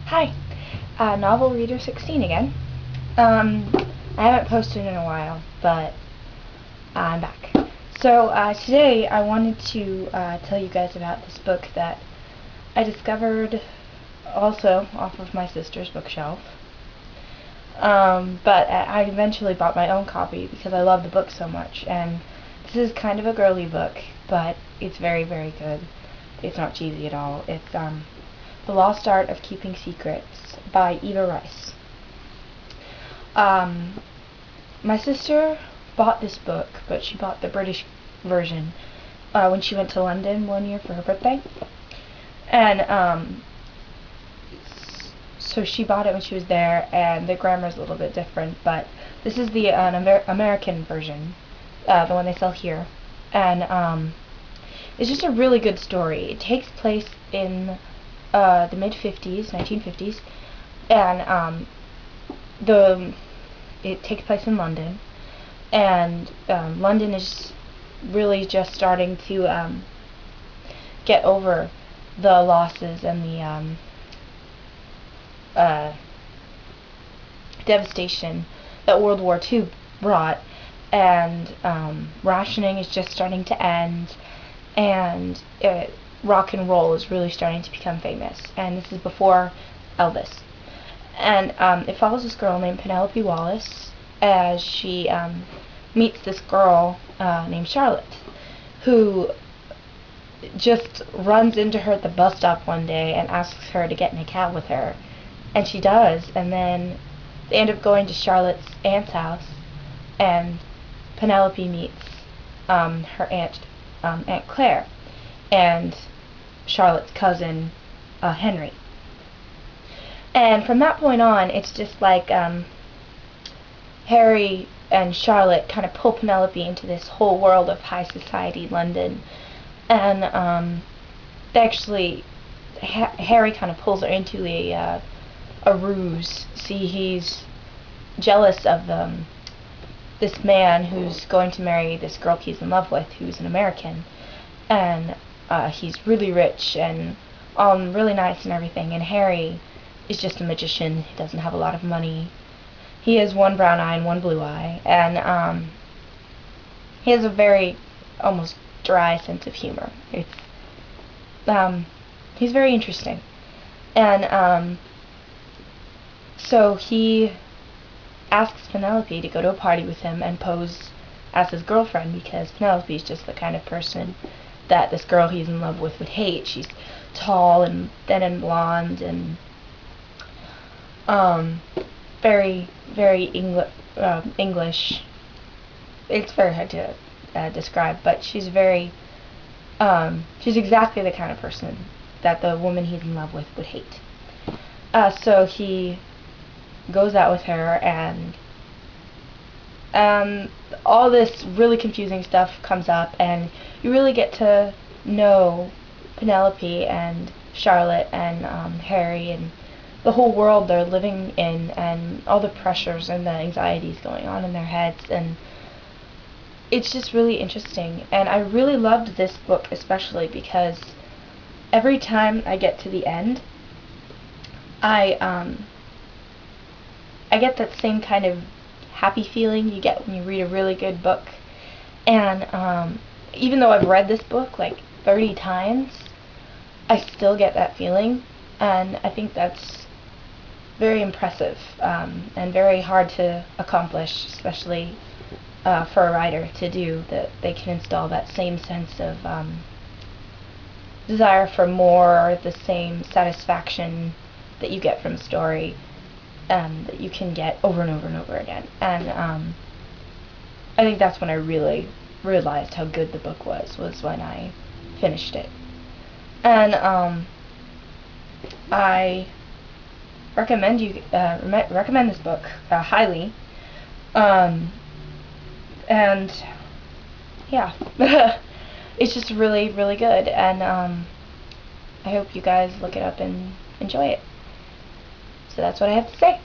Hi, Novel Reader 16 again. I haven't posted in a while, but I'm back. So today I wanted to tell you guys about this book that I discovered also off of my sister's bookshelf. But I eventually bought my own copy because I love the book so much. And this is kind of a girly book, but it's very, very good. It's not cheesy at all. It's The Lost Art of Keeping Secrets by Eva Rice. My sister bought this book, but she bought the British version when she went to London one year for her birthday. And so she bought it when she was there, and the grammar's a little bit different, but this is the American version, the one they sell here. And it's just a really good story. It takes place in the mid-50s, 1950s, and it takes place in London, and London is really just starting to get over the losses and the devastation that World War II brought, and rationing is just starting to end, and rock and roll is really starting to become famous. And this is before Elvis. And it follows this girl named Penelope Wallace as she meets this girl named Charlotte, who just runs into her at the bus stop one day and asks her to get in a cab with her. And she does, and then they end up going to Charlotte's aunt's house, and Penelope meets her aunt, Aunt Claire, and Charlotte's cousin, Henry. And from that point on, it's just like Harry and Charlotte kind of pull Penelope into this whole world of high society London. And they actually, Harry kind of pulls her into a ruse. See, he's jealous of this man who's going to marry this girl he's in love with, who's an American. And he's really rich and really nice and everything, and Harry is just a magician. He doesn't have a lot of money. He has one brown eye and one blue eye, and he has a very almost dry sense of humor. It's he's very interesting, and so he asks Penelope to go to a party with him and pose as his girlfriend, because Penelope is just the kind of person that this girl he's in love with would hate. She's tall and thin and blonde and very, very English. It's very hard to describe, but she's exactly the kind of person that the woman he's in love with would hate. So he goes out with her, and all this really confusing stuff comes up, and you really get to know Penelope and Charlotte and Harry and the whole world they're living in, and all the pressures and the anxieties going on in their heads. And it's just really interesting, and I really loved this book especially because every time I get to the end, I get that same kind of happy feeling you get when you read a really good book. And even though I've read this book like 30 times, I still get that feeling, and I think that's very impressive and very hard to accomplish, especially for a writer to do, that they can install that same sense of desire for more, the same satisfaction that you get from a story that you can get over and over and over again. And I think that's when I really realized how good the book was when I finished it. And I recommend this book highly. And yeah, it's just really, really good, and I hope you guys look it up and enjoy it. So that's what I have to say.